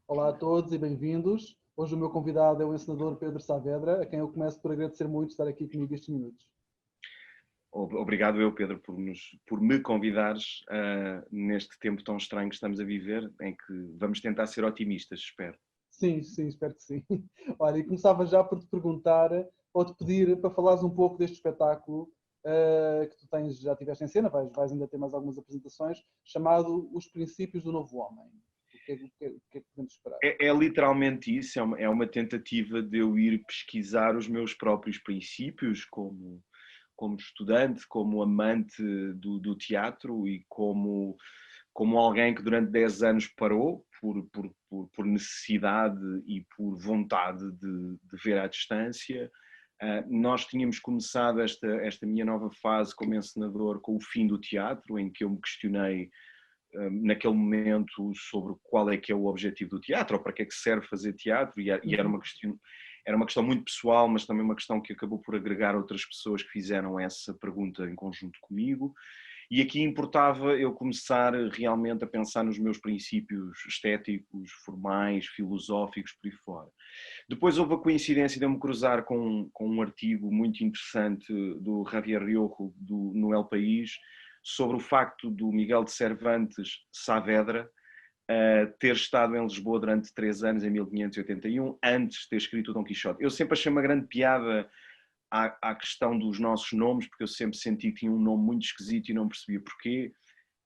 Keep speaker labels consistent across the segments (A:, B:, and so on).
A: Olá a todos e bem-vindos. Hoje o meu convidado é o encenador Pedro Saavedra, a quem eu começo por agradecer muito estar aqui comigo estes minutos.
B: Obrigado eu, Pedro, por me convidares neste tempo tão estranho que estamos a viver, em que vamos tentar ser otimistas, espero.
A: Sim, espero que sim. Olha, e começava já por te perguntar ou te pedir para falares um pouco deste espetáculo que tu tens, já tiveste em cena, vais ainda ter mais algumas apresentações, chamado Os Princípios do Novo Homem. O que é que podemos esperar?
B: É literalmente isso, é uma tentativa de eu ir pesquisar os meus próprios princípios como estudante, como amante do teatro e como alguém que durante 10 anos parou por necessidade e por vontade de ver à distância. Nós tínhamos começado esta minha nova fase como encenador com o fim do teatro, em que eu me questionei naquele momento sobre qual é que é o objetivo do teatro, ou para que é que serve fazer teatro, e era uma questão muito pessoal, mas também uma questão que acabou por agregar outras pessoas que fizeram essa pergunta em conjunto comigo. E aqui importava eu começar realmente a pensar nos meus princípios estéticos, formais, filosóficos, por aí fora. Depois houve a coincidência de eu me cruzar com um artigo muito interessante do Javier Riojo, no El País, sobre o facto do Miguel de Cervantes Saavedra ter estado em Lisboa durante 3 anos, em 1581, antes de ter escrito o Dom Quixote. Eu sempre achei uma grande piada à questão dos nossos nomes, porque eu sempre senti que tinha um nome muito esquisito e não percebia porquê.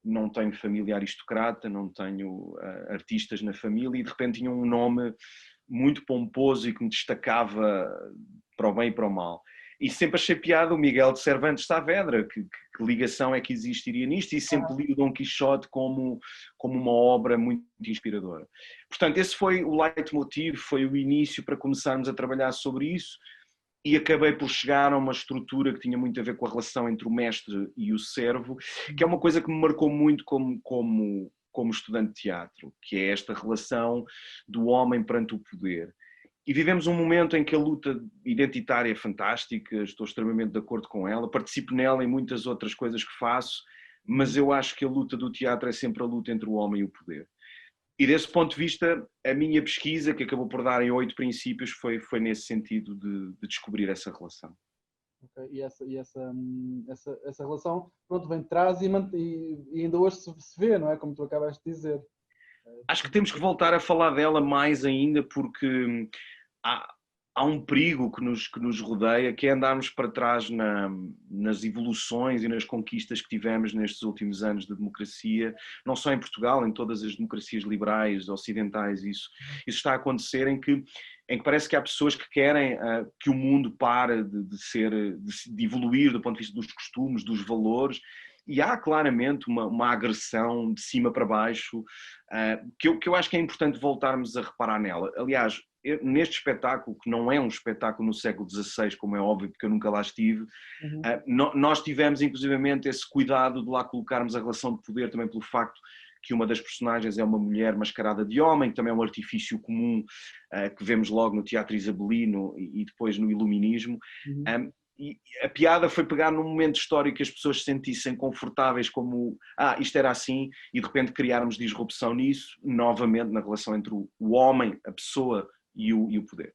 B: Não tenho família aristocrata, não tenho artistas na família, e de repente tinha um nome muito pomposo e que me destacava para o bem e para o mal. E sempre achei piada o Miguel de Cervantes Saavedra, que ligação é que existiria nisto, e sempre li o Dom Quixote como uma obra muito inspiradora. Portanto, esse foi o leitmotiv, foi o início para começarmos a trabalhar sobre isso, e acabei por chegar a uma estrutura que tinha muito a ver com a relação entre o mestre e o servo, que é uma coisa que me marcou muito como estudante de teatro, que é esta relação do homem perante o poder. E vivemos um momento em que a luta identitária é fantástica, estou extremamente de acordo com ela, participo nela em muitas outras coisas que faço, mas eu acho que a luta do teatro é sempre a luta entre o homem e o poder. E desse ponto de vista, a minha pesquisa, que acabou por dar em 8 princípios, foi nesse sentido de descobrir essa relação.
A: Okay. E essa relação, pronto, vem de trás e ainda hoje se vê, não é? Como tu acabaste de dizer.
B: Acho que temos que voltar a falar dela mais ainda, porque há um perigo que nos rodeia, que é andarmos para trás nas evoluções e nas conquistas que tivemos nestes últimos anos de democracia, não só em Portugal, em todas as democracias liberais, ocidentais. Isso está a acontecer em que parece que há pessoas que querem que o mundo pare de evoluir do ponto de vista dos costumes, dos valores, e há claramente uma agressão de cima para baixo, que eu acho que é importante voltarmos a reparar nela. Aliás, neste espetáculo, que não é um espetáculo no século XVI, como é óbvio, porque eu nunca lá estive, nós tivemos inclusivamente esse cuidado de lá colocarmos a relação de poder também pelo facto que uma das personagens é uma mulher mascarada de homem, que também é um artifício comum que vemos logo no teatro isabelino e depois no iluminismo. E a piada foi pegar num momento histórico que as pessoas se sentissem confortáveis, como isto era assim, e de repente criarmos disrupção nisso, novamente na relação entre o homem, a pessoa e o poder.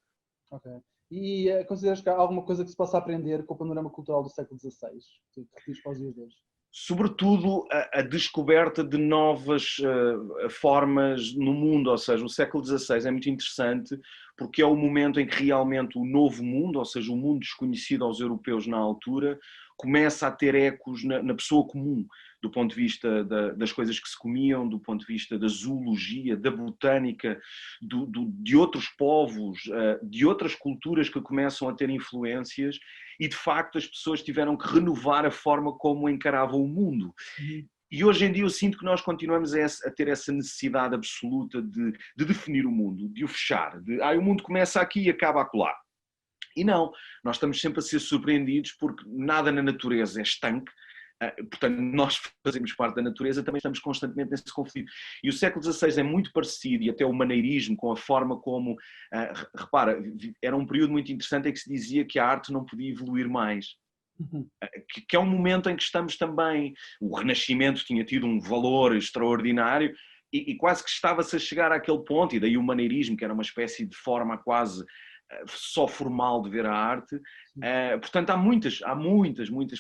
A: Ok. E consideras que há alguma coisa que se possa aprender com o panorama cultural do século XVI, que retires para os dias de hoje?
B: Sobretudo a descoberta de novas formas no mundo, ou seja, o século XVI é muito interessante porque é o momento em que realmente o novo mundo, ou seja, o mundo desconhecido aos europeus na altura, começa a ter ecos na pessoa comum, do ponto de vista das coisas que se comiam, do ponto de vista da zoologia, da botânica, de outros povos, de outras culturas que começam a ter influências, e de facto as pessoas tiveram que renovar a forma como encaravam o mundo. E hoje em dia eu sinto que nós continuamos a ter essa necessidade absoluta de definir o mundo, de o fechar, o mundo começa aqui e acaba acolá. E não, nós estamos sempre a ser surpreendidos porque nada na natureza é estanque, portanto nós fazemos parte da natureza, também estamos constantemente nesse conflito. E o século XVI é muito parecido, e até o maneirismo, com a forma como, repara, era um período muito interessante em que se dizia que a arte não podia evoluir mais. Que é um momento em que estamos também, o Renascimento tinha tido um valor extraordinário, e quase que estava-se a chegar àquele ponto, e daí o maneirismo, que era uma espécie de forma quase só formal de ver a arte. Portanto, há muitas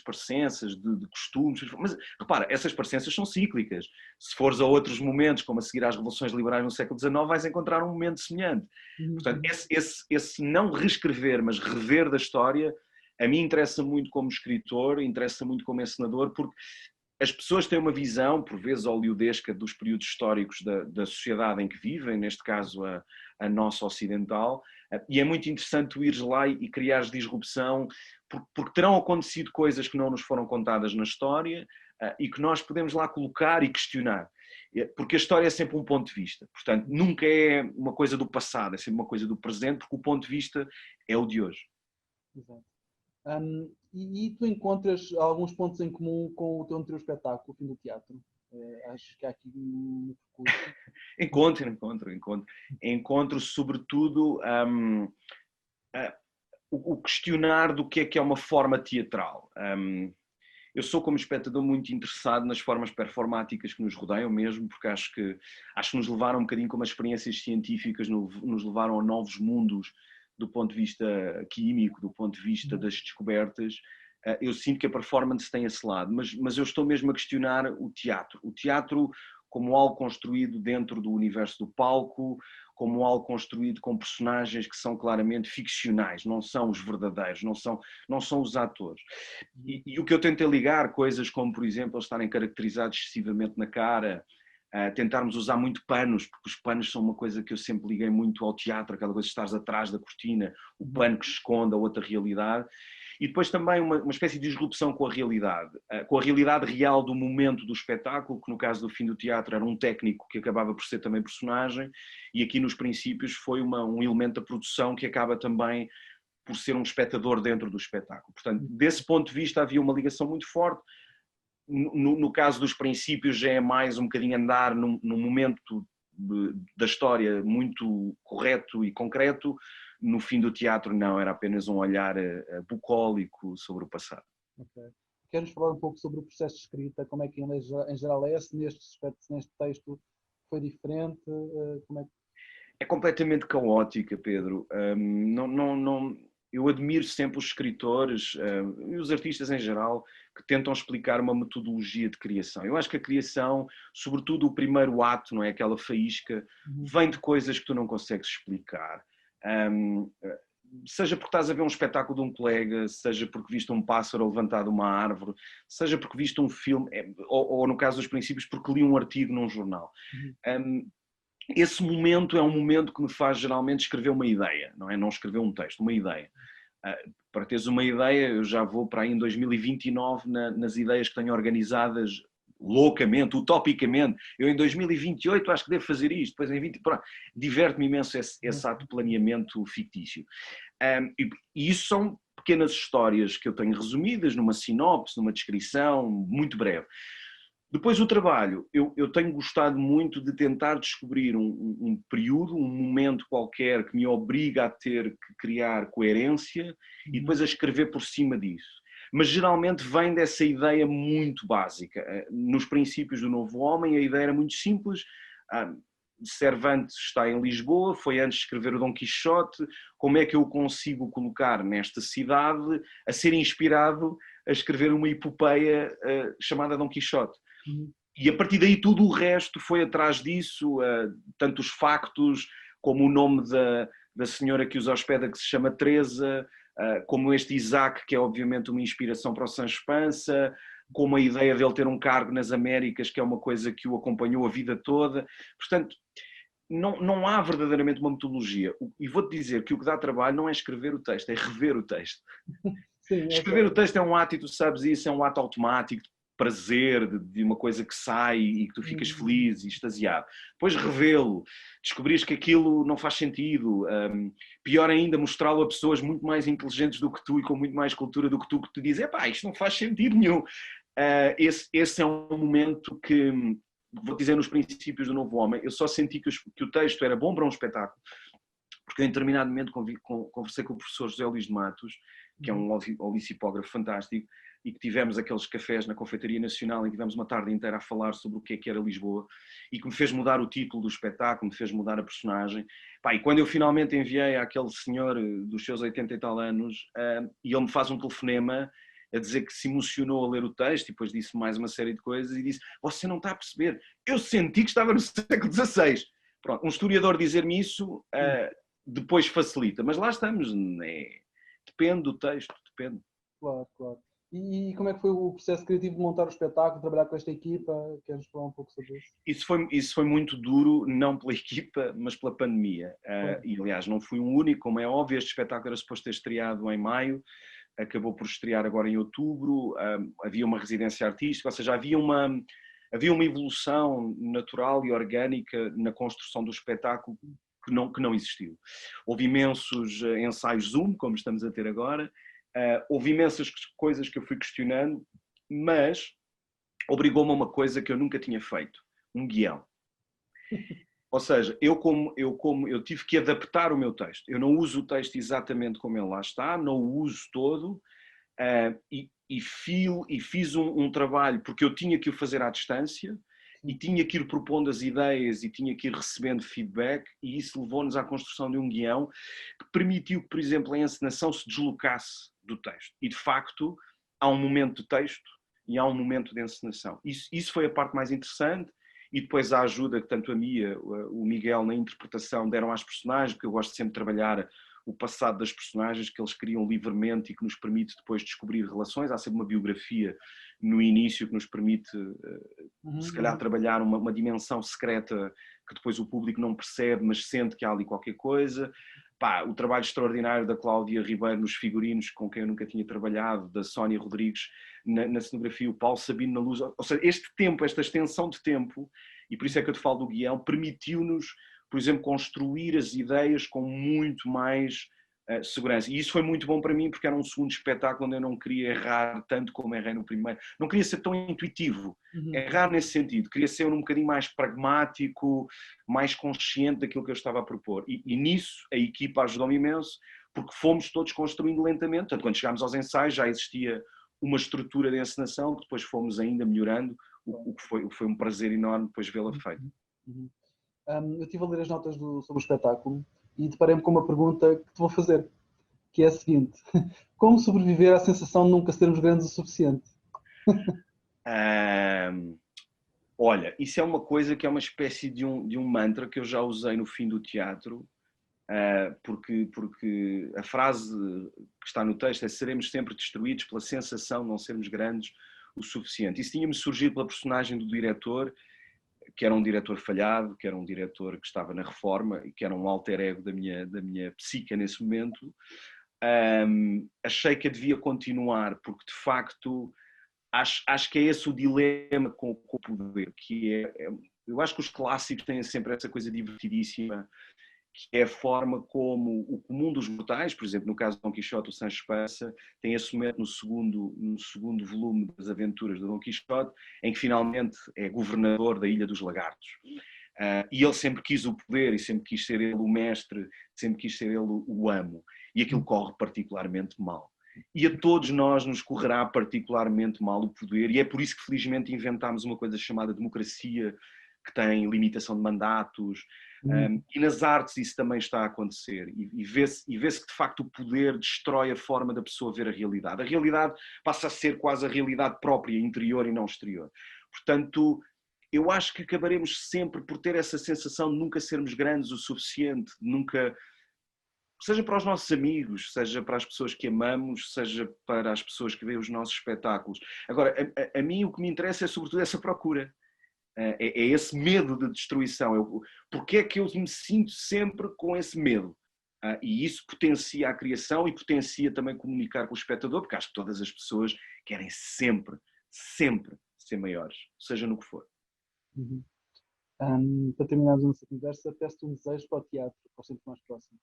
B: parecenças de costumes, mas repara, essas parecenças são cíclicas. Se fores a outros momentos, como a seguir às revoluções liberais no século XIX, vais encontrar um momento semelhante. Portanto, esse não reescrever, mas rever da história, a mim interessa muito como escritor, interessa muito como encenador, porque as pessoas têm uma visão, por vezes hollywoodesca, dos períodos históricos da sociedade em que vivem, neste caso a nossa ocidental, e é muito interessante tu ires lá e criares disrupção, porque terão acontecido coisas que não nos foram contadas na história e que nós podemos lá colocar e questionar. Porque a história é sempre um ponto de vista, portanto, nunca é uma coisa do passado, é sempre uma coisa do presente, porque o ponto de vista é o de hoje.
A: Exato. E tu encontras alguns pontos em comum com o teu anterior espetáculo, o Fim do Teatro? Acho que há aqui um percurso.
B: Encontro sobretudo o questionar do que é uma forma teatral. Eu sou, como espectador, muito interessado nas formas performáticas que nos rodeiam mesmo, porque acho que nos levaram um bocadinho, como as experiências científicas nos levaram a novos mundos do ponto de vista químico, do ponto de vista das descobertas. Eu sinto que a performance tem esse lado, mas eu estou mesmo a questionar o teatro. O teatro como algo construído dentro do universo do palco, como algo construído com personagens que são claramente ficcionais, não são os verdadeiros, não são os atores. E o que eu tento é ligar coisas como, por exemplo, eles estarem caracterizados excessivamente na cara, tentarmos usar muito panos, porque os panos são uma coisa que eu sempre liguei muito ao teatro, aquela coisa de estares atrás da cortina, o pano que esconde a outra realidade. E depois também uma espécie de disrupção com a realidade real do momento do espetáculo, que no caso do Fim do Teatro era um técnico que acabava por ser também personagem, e aqui nos princípios foi um elemento da produção que acaba também por ser um espectador dentro do espetáculo. Portanto, desse ponto de vista havia uma ligação muito forte. No caso dos princípios já é mais um bocadinho andar num momento da história muito correto e concreto. No Fim do Teatro não, era apenas um olhar bucólico sobre o passado.
A: Okay. Queres falar um pouco sobre o processo de escrita? Como é que em geral é? Se neste texto foi diferente? Como é que...
B: É completamente caótica, Pedro. Eu admiro sempre os escritores e os artistas em geral que tentam explicar uma metodologia de criação. Eu acho que a criação, sobretudo o primeiro ato, não é, aquela faísca, vem de coisas que tu não consegues explicar. Seja porque estás a ver um espetáculo de um colega, seja porque viste um pássaro levantado de uma árvore, seja porque viste um filme, ou no caso dos princípios, porque li um artigo num jornal. Esse momento é um momento que me faz geralmente escrever uma ideia, não é? Não escrever um texto, uma ideia. Para teres uma ideia, eu já vou para aí em 2029 nas ideias que tenho organizadas loucamente, utopicamente. Eu em 2028 acho que devo fazer isto, depois em 20... Diverte-me imenso esse ato de planeamento fictício. E isso são pequenas histórias que eu tenho resumidas numa sinopse, numa descrição muito breve. Depois o trabalho, eu tenho gostado muito de tentar descobrir um período, um momento qualquer que me obriga a ter que criar coerência e depois a escrever por cima disso. Mas geralmente vem dessa ideia muito básica. Nos princípios do Novo Homem a ideia era muito simples. Cervantes está em Lisboa, foi antes de escrever o Dom Quixote, como é que eu o consigo colocar nesta cidade a ser inspirado a escrever uma epopeia chamada Dom Quixote? E a partir daí tudo o resto foi atrás disso, tanto os factos como o nome da senhora que os hospeda, que se chama Teresa, como este Isaac, que é obviamente uma inspiração para o Sancho Panza, como a ideia dele ter um cargo nas Américas, que é uma coisa que o acompanhou a vida toda. Portanto, não há verdadeiramente uma metodologia. E vou-te dizer que o que dá trabalho não é escrever o texto, é rever o texto. Sim, escrever o texto é um ato, e tu sabes isso, é um ato automático, de prazer, de uma coisa que sai e que tu ficas feliz e extasiado. Depois revê-lo, descobrires que aquilo não faz sentido, pior ainda, mostrá-lo a pessoas muito mais inteligentes do que tu e com muito mais cultura do que tu dizes, epá, isto não faz sentido nenhum. Esse é um momento que, vou dizer, nos princípios do Novo Homem, eu só senti que o texto era bom para um espetáculo, porque em determinado momento conversei com o professor José Luís de Matos, que é um olicipógrafo fantástico, e que tivemos aqueles cafés na Confeitaria Nacional e tivemos uma tarde inteira a falar sobre o que era Lisboa, e que me fez mudar o título do espetáculo, me fez mudar a personagem. Pá, e quando eu finalmente enviei àquele senhor dos seus 80 e tal anos, e ele me faz um telefonema a dizer que se emocionou a ler o texto, e depois disse mais uma série de coisas, e disse: você não está a perceber, eu senti que estava no século XVI. Pronto, um historiador dizer-me isso depois facilita, mas lá estamos, depende do texto, depende.
A: Claro, claro. E como é que foi o processo criativo de montar o espetáculo, trabalhar com esta equipa? Queres falar um pouco sobre isso?
B: Isso foi muito duro, não pela equipa, mas pela pandemia. E, aliás, não fui um único, como é óbvio. Este espetáculo era suposto ter estreado em maio, acabou por estrear agora em outubro. Havia uma residência artística, ou seja, havia uma evolução natural e orgânica na construção do espetáculo que não existiu. Houve imensos ensaios Zoom, como estamos a ter agora. Houve imensas coisas que eu fui questionando, mas obrigou-me a uma coisa que eu nunca tinha feito: um guião. Ou seja, eu tive que adaptar o meu texto. Eu não uso o texto exatamente como ele lá está, não o uso todo, e fiz um trabalho, porque eu tinha que o fazer à distância, e tinha que ir propondo as ideias e tinha que ir recebendo feedback, e isso levou-nos à construção de um guião que permitiu que, por exemplo, a encenação se deslocasse do texto. E, de facto, há um momento de texto e há um momento de encenação. Isso foi a parte mais interessante, e depois a ajuda que tanto a Mia, o Miguel na interpretação deram às personagens, porque eu gosto sempre de trabalhar o passado das personagens que eles criam livremente e que nos permite depois descobrir relações. Há sempre uma biografia no início que nos permite, se calhar, trabalhar uma dimensão secreta que depois o público não percebe, mas sente que há ali qualquer coisa. Pá, o trabalho extraordinário da Cláudia Ribeiro nos figurinos, com quem eu nunca tinha trabalhado, da Sónia Rodrigues na cenografia, o Paulo Sabino na luz. Ou seja, este tempo, esta extensão de tempo, e por isso é que eu te falo do guião, permitiu-nos, por exemplo, construir as ideias com muito mais segurança. E isso foi muito bom para mim, porque era um segundo espetáculo onde eu não queria errar tanto como errei no primeiro. Não queria ser tão intuitivo, errar nesse sentido. Queria ser um bocadinho mais pragmático, mais consciente daquilo que eu estava a propor. E nisso a equipa ajudou-me imenso, porque fomos todos construindo lentamente. Portanto, quando chegámos aos ensaios já existia uma estrutura de encenação que depois fomos ainda melhorando, o que foi um prazer enorme depois vê-la feita.
A: Eu estive a ler as notas sobre o espetáculo e deparei-me com uma pergunta que te vou fazer, que é a seguinte: como sobreviver à sensação de nunca sermos grandes o suficiente?
B: Olha, isso é uma coisa que é uma espécie de um mantra que eu já usei no fim do teatro, porque a frase que está no texto é: seremos sempre destruídos pela sensação de não sermos grandes o suficiente. Isso tinha-me surgido pela personagem do diretor, que era um diretor falhado, que era um diretor que estava na reforma e que era um alter ego da minha psique nesse momento. Achei que a devia continuar, porque de facto acho que é esse o dilema com o poder, que eu acho que os clássicos têm sempre essa coisa divertidíssima, que é a forma como o comum dos mortais, por exemplo, no caso de Dom Quixote, o Sancho Panza, tem esse momento no segundo volume das aventuras de Dom Quixote, em que finalmente é governador da Ilha dos Lagartos. E ele sempre quis o poder e sempre quis ser ele o mestre, sempre quis ser ele o amo. E aquilo corre particularmente mal. E a todos nós nos correrá particularmente mal o poder, e é por isso que felizmente inventámos uma coisa chamada democracia, que tem limitação de mandatos, e nas artes isso também está a acontecer, e vê-se que de facto o poder destrói a forma da pessoa ver a realidade. A realidade passa a ser quase a realidade própria, interior e não exterior. Portanto, eu acho que acabaremos sempre por ter essa sensação de nunca sermos grandes o suficiente, nunca... Seja para os nossos amigos, seja para as pessoas que amamos, seja para as pessoas que veem os nossos espetáculos. Agora, a mim o que me interessa é sobretudo essa procura. É esse medo de destruição. Porque é que eu me sinto sempre com esse medo? E isso potencia a criação e potencia também comunicar com o espectador, porque acho que todas as pessoas querem sempre ser maiores, seja no que for.
A: Para terminarmos a nossa conversa, peço-te um desejo para o teatro, para os tempos mais próximos.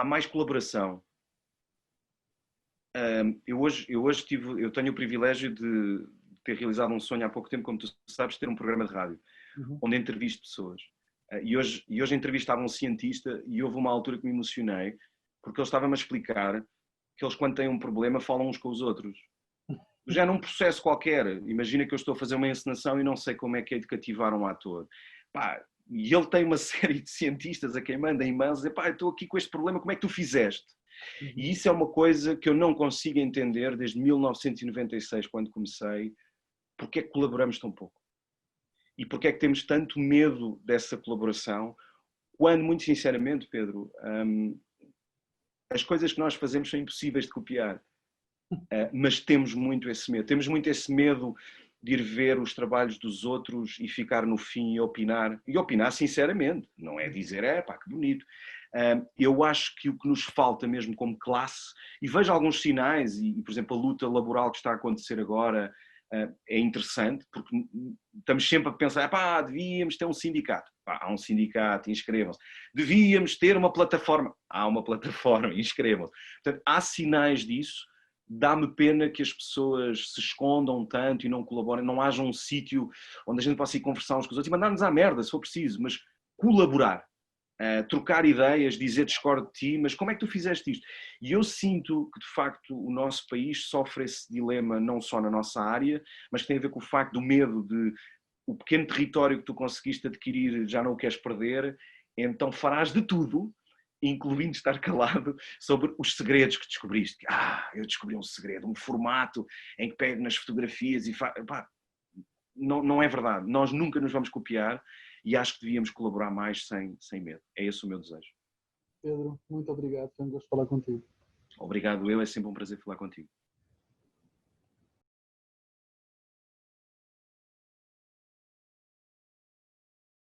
B: Mais colaboração. Eu tenho o privilégio de ter realizado um sonho há pouco tempo, como tu sabes, ter um programa de rádio, onde entrevisto pessoas. E hoje entrevistava um cientista e houve uma altura que me emocionei, porque ele estava-me a explicar que eles, quando têm um problema, falam uns com os outros. Já num processo qualquer, imagina que eu estou a fazer uma encenação e não sei como é que é de cativar um ator. Pá, e ele tem uma série de cientistas a quem manda e-mails e dizer, pá, eu estou aqui com este problema, como é que tu fizeste? E isso é uma coisa que eu não consigo entender desde 1996, quando comecei, porque é que colaboramos tão pouco? E porque é que temos tanto medo dessa colaboração, quando, muito sinceramente, Pedro, as coisas que nós fazemos são impossíveis de copiar. Mas temos muito esse medo. Temos muito esse medo de ir ver os trabalhos dos outros e ficar no fim e opinar. E opinar sinceramente, não é dizer, pá, que bonito. Eu acho que o que nos falta mesmo como classe, e vejo alguns sinais, e por exemplo a luta laboral que está a acontecer agora é interessante, porque estamos sempre a pensar, pá, devíamos ter um sindicato. Pá, há um sindicato, inscrevam-se. Devíamos ter uma plataforma. Há uma plataforma, inscrevam-se. Portanto, há sinais disso. Dá-me pena que as pessoas se escondam tanto e não colaborem, não haja um sítio onde a gente possa ir conversar uns com os outros e mandar-nos à merda, se for preciso, mas colaborar, trocar ideias, dizer discordo de ti, mas como é que tu fizeste isto? E eu sinto que, de facto, o nosso país sofre esse dilema não só na nossa área, mas que tem a ver com o facto do medo de o pequeno território que tu conseguiste adquirir já não o queres perder, então farás de tudo, incluindo estar calado, sobre os segredos que descobriste. Eu descobri um segredo, um formato em que pego nas fotografias e faço... Não é verdade. Nós nunca nos vamos copiar e acho que devíamos colaborar mais sem medo. É esse o meu desejo.
A: Pedro, muito obrigado. Foi um gosto falar contigo.
B: Obrigado eu, é sempre um prazer falar contigo.